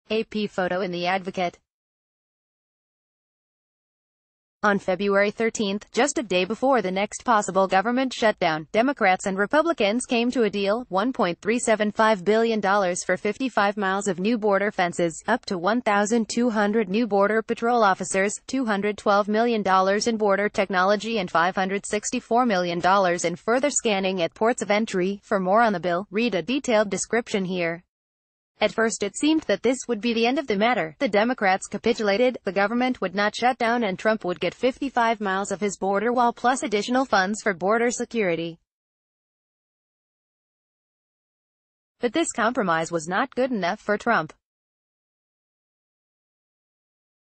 AP photo in The Advocate. On February 13, just a day before the next possible government shutdown, Democrats and Republicans came to a deal, $1.375 billion for 55 miles of new border fences, up to 1,200 new Border Patrol officers, $212 million in border technology and $564 million in further scanning at ports of entry. For more on the bill, read a detailed description here. At first it seemed that this would be the end of the matter. The Democrats capitulated, the government would not shut down, and Trump would get 55 miles of his border wall plus additional funds for border security. But this compromise was not good enough for Trump.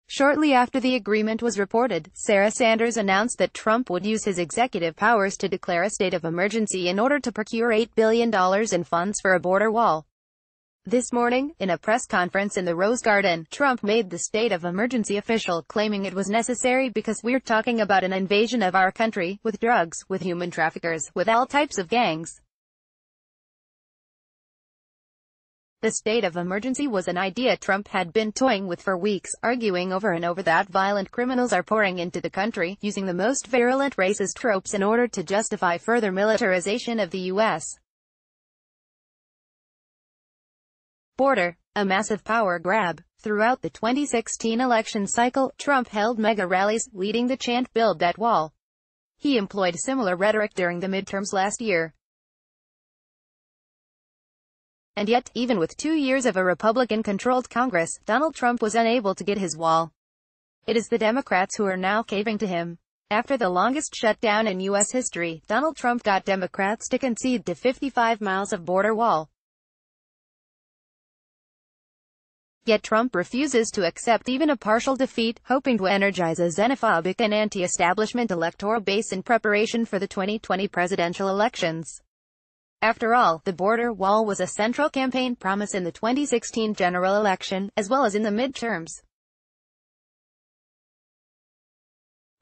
Shortly after the agreement was reported, Sarah Sanders announced that Trump would use his executive powers to declare a state of emergency in order to procure $8 billion in funds for a border wall. This morning, in a press conference in the Rose Garden, Trump made the state of emergency official, claiming it was necessary because we're talking about an invasion of our country, with drugs, with human traffickers, with all types of gangs. The state of emergency was an idea Trump had been toying with for weeks, arguing over and over that violent criminals are pouring into the country, using the most virulent racist tropes in order to justify further militarization of the U.S. border, a massive power grab. Throughout the 2016 election cycle, Trump held mega rallies, leading the chant "Build that wall." He employed similar rhetoric during the midterms last year. And yet, even with 2 years of a Republican-controlled Congress, Donald Trump was unable to get his wall. It is the Democrats who are now caving to him. After the longest shutdown in U.S. history, Donald Trump got Democrats to concede to 55 miles of border wall. Yet Trump refuses to accept even a partial defeat, hoping to energize a xenophobic and anti-establishment electoral base in preparation for the 2020 presidential elections. After all, the border wall was a central campaign promise in the 2016 general election, as well as in the midterms.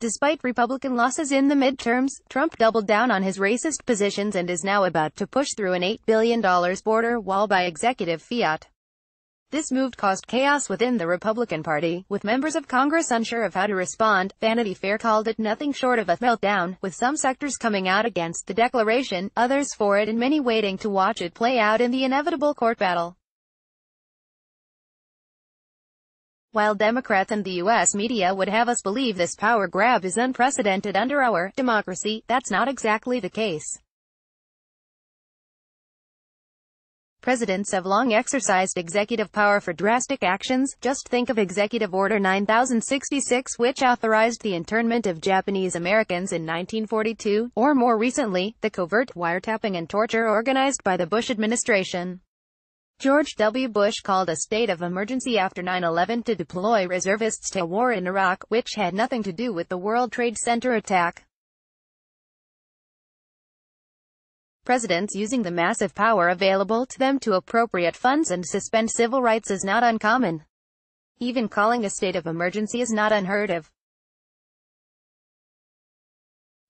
Despite Republican losses in the midterms, Trump doubled down on his racist positions and is now about to push through an $8 billion border wall by executive fiat. This move caused chaos within the Republican Party, with members of Congress unsure of how to respond. Vanity Fair called it nothing short of a meltdown, with some sectors coming out against the declaration, others for it, and many waiting to watch it play out in the inevitable court battle. While Democrats and the U.S. media would have us believe this power grab is unprecedented under our democracy, that's not exactly the case. Presidents have long exercised executive power for drastic actions. Just think of Executive Order 9066, which authorized the internment of Japanese Americans in 1942, or more recently, the covert wiretapping and torture organized by the Bush administration. George W. Bush called a state of emergency after 9/11 to deploy reservists to a war in Iraq, which had nothing to do with the World Trade Center attack. Presidents using the massive power available to them to appropriate funds and suspend civil rights is not uncommon. Even calling a state of emergency is not unheard of.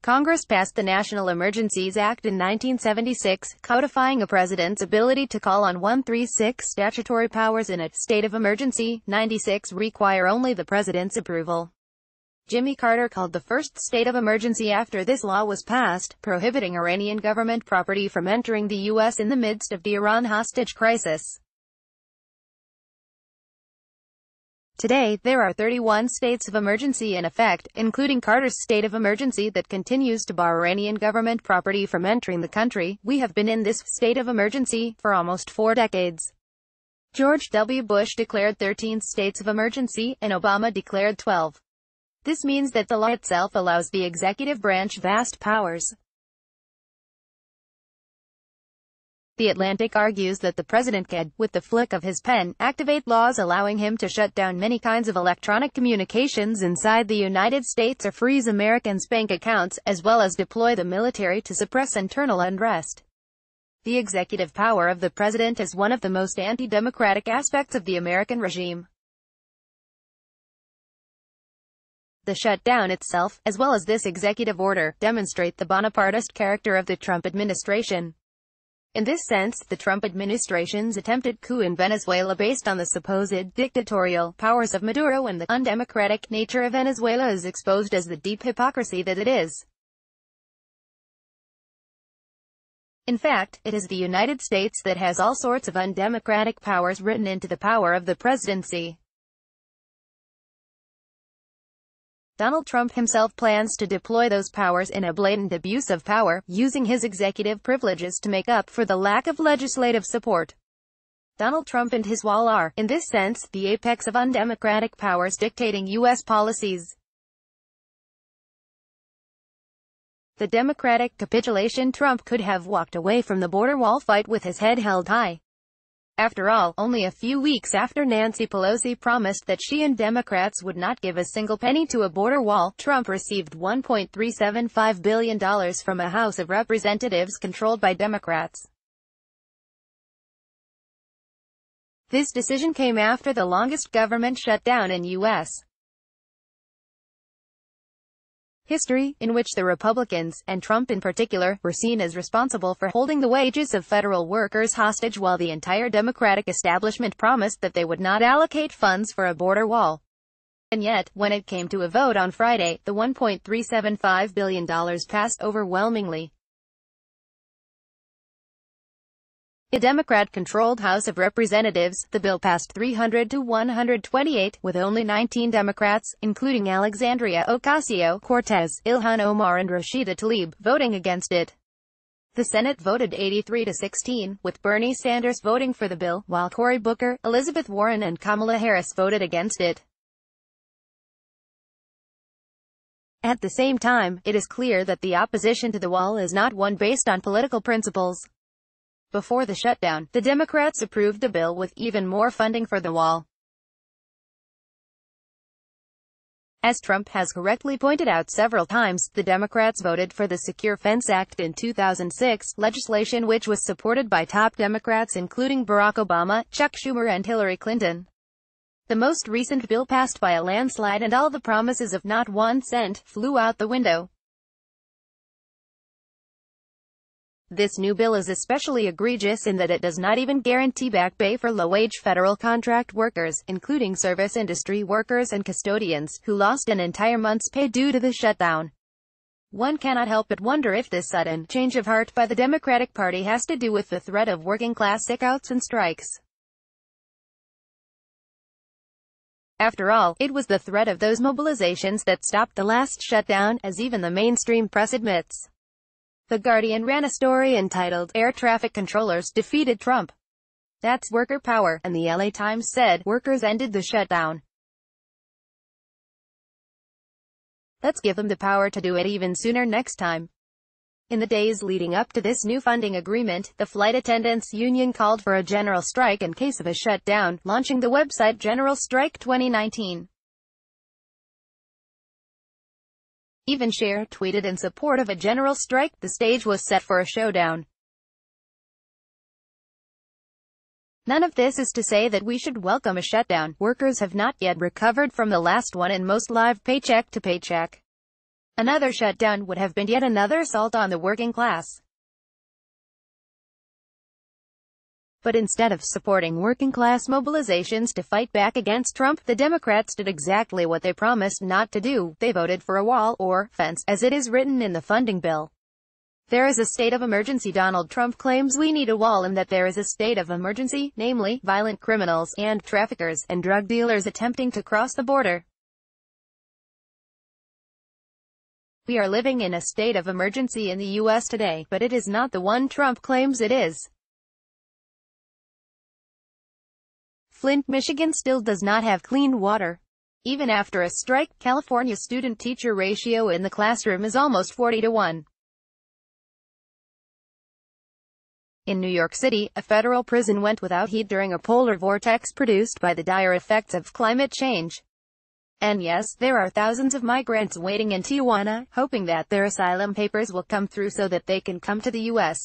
Congress passed the National Emergencies Act in 1976, codifying a president's ability to call on 136 statutory powers in a state of emergency. 96 require only the president's approval. Jimmy Carter called the first state of emergency after this law was passed, prohibiting Iranian government property from entering the U.S. in the midst of the Iran hostage crisis. Today, there are 31 states of emergency in effect, including Carter's state of emergency that continues to bar Iranian government property from entering the country. We have been in this state of emergency for almost 4 decades. George W. Bush declared 13 states of emergency, and Obama declared 12. This means that the law itself allows the executive branch vast powers. The Atlantic argues that the president can, with the flick of his pen, activate laws allowing him to shut down many kinds of electronic communications inside the United States or freeze Americans' bank accounts, as well as deploy the military to suppress internal unrest. The executive power of the president is one of the most anti-democratic aspects of the American regime. The shutdown itself, as well as this executive order, demonstrate the Bonapartist character of the Trump administration. In this sense, the Trump administration's attempted coup in Venezuela based on the supposed dictatorial powers of Maduro and the undemocratic nature of Venezuela is exposed as the deep hypocrisy that it is. In fact, it is the United States that has all sorts of undemocratic powers written into the power of the presidency. Donald Trump himself plans to deploy those powers in a blatant abuse of power, using his executive privileges to make up for the lack of legislative support. Donald Trump and his wall are, in this sense, the apex of undemocratic powers dictating U.S. policies. The Democratic capitulation. Trump could have walked away from the border wall fight with his head held high. After all, only a few weeks after Nancy Pelosi promised that she and Democrats would not give a single penny to a border wall, Trump received $1.375 billion from a House of Representatives controlled by Democrats. This decision came after the longest government shutdown in U.S. history, in which the Republicans, and Trump in particular, were seen as responsible for holding the wages of federal workers hostage while the entire Democratic establishment promised that they would not allocate funds for a border wall. And yet, when it came to a vote on Friday, the $1.375 billion passed overwhelmingly. A Democrat-controlled House of Representatives, the bill passed 300 to 128, with only 19 Democrats, including Alexandria Ocasio-Cortez, Ilhan Omar and Rashida Tlaib, voting against it. The Senate voted 83 to 16, with Bernie Sanders voting for the bill, while Cory Booker, Elizabeth Warren and Kamala Harris voted against it. At the same time, it is clear that the opposition to the wall is not one based on political principles. Before the shutdown, the Democrats approved the bill with even more funding for the wall. As Trump has correctly pointed out several times, the Democrats voted for the Secure Fence Act in 2006, legislation which was supported by top Democrats including Barack Obama, Chuck Schumer and Hillary Clinton. The most recent bill passed by a landslide and all the promises of not 1 cent flew out the window. This new bill is especially egregious in that it does not even guarantee back pay for low-wage federal contract workers, including service industry workers and custodians, who lost an entire month's pay due to the shutdown. One cannot help but wonder if this sudden change of heart by the Democratic Party has to do with the threat of working-class sickouts and strikes. After all, it was the threat of those mobilizations that stopped the last shutdown, as even the mainstream press admits. The Guardian ran a story entitled, "Air Traffic Controllers Defeated Trump." That's worker power, and the LA Times said, workers ended the shutdown. Let's give them the power to do it even sooner next time. In the days leading up to this new funding agreement, the flight attendants union called for a general strike in case of a shutdown, launching the website General Strike 2019. Even Cher tweeted in support of a general strike. The stage was set for a showdown. None of this is to say that we should welcome a shutdown. Workers have not yet recovered from the last one and most live paycheck to paycheck. Another shutdown would have been yet another assault on the working class. But instead of supporting working-class mobilizations to fight back against Trump, the Democrats did exactly what they promised not to do. They voted for a wall, or fence, as it is written in the funding bill. There is a state of emergency. Donald Trump claims we need a wall and that there is a state of emergency, namely, violent criminals, and traffickers, and drug dealers attempting to cross the border. We are living in a state of emergency in the U.S. today, but it is not the one Trump claims it is. Flint, Michigan still does not have clean water. Even after a strike, California's student-teacher ratio in the classroom is almost 40 to 1. In New York City, a federal prison went without heat during a polar vortex produced by the dire effects of climate change. And yes, there are thousands of migrants waiting in Tijuana, hoping that their asylum papers will come through so that they can come to the U.S.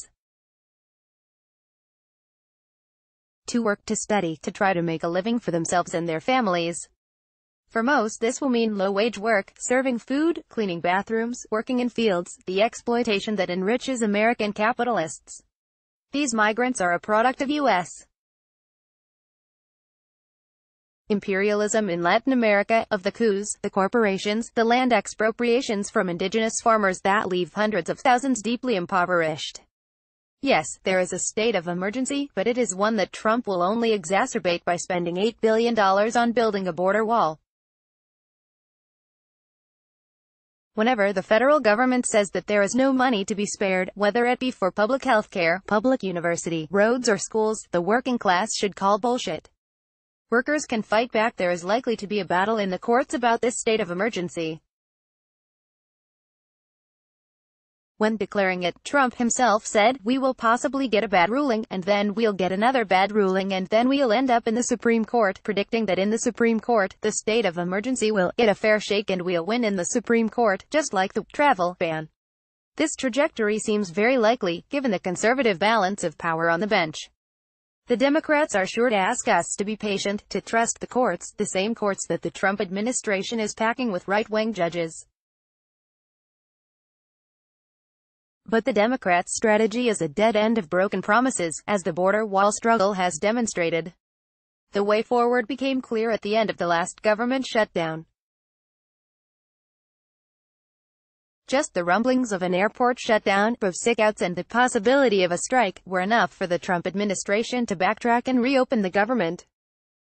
to work, to study, to try to make a living for themselves and their families. For most, this will mean low-wage work, serving food, cleaning bathrooms, working in fields, the exploitation that enriches American capitalists. These migrants are a product of U.S. imperialism in Latin America, of the coups, the corporations, the land expropriations from indigenous farmers that leave hundreds of thousands deeply impoverished. Yes, there is a state of emergency, but it is one that Trump will only exacerbate by spending $8 billion on building a border wall. Whenever the federal government says that there is no money to be spared, whether it be for public health care, public university, roads or schools, the working class should call bullshit. Workers can fight back. There is likely to be a battle in the courts about this state of emergency. When declaring it, Trump himself said, "We will possibly get a bad ruling, and then we'll get another bad ruling, and then we'll end up in the Supreme Court," predicting that in the Supreme Court, the state of emergency will get a fair shake and we'll win in the Supreme Court, just like the travel ban. This trajectory seems very likely, given the conservative balance of power on the bench. The Democrats are sure to ask us to be patient, to trust the courts, the same courts that the Trump administration is packing with right-wing judges. But the Democrats' strategy is a dead end of broken promises, as the border wall struggle has demonstrated. The way forward became clear at the end of the last government shutdown. Just the rumblings of an airport shutdown, of sickouts and the possibility of a strike, were enough for the Trump administration to backtrack and reopen the government.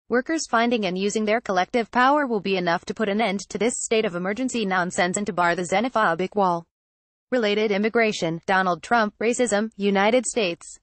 Workers finding and using their collective power will be enough to put an end to this state of emergency nonsense and to bar the xenophobic wall. Related immigration, Donald Trump, racism, United States.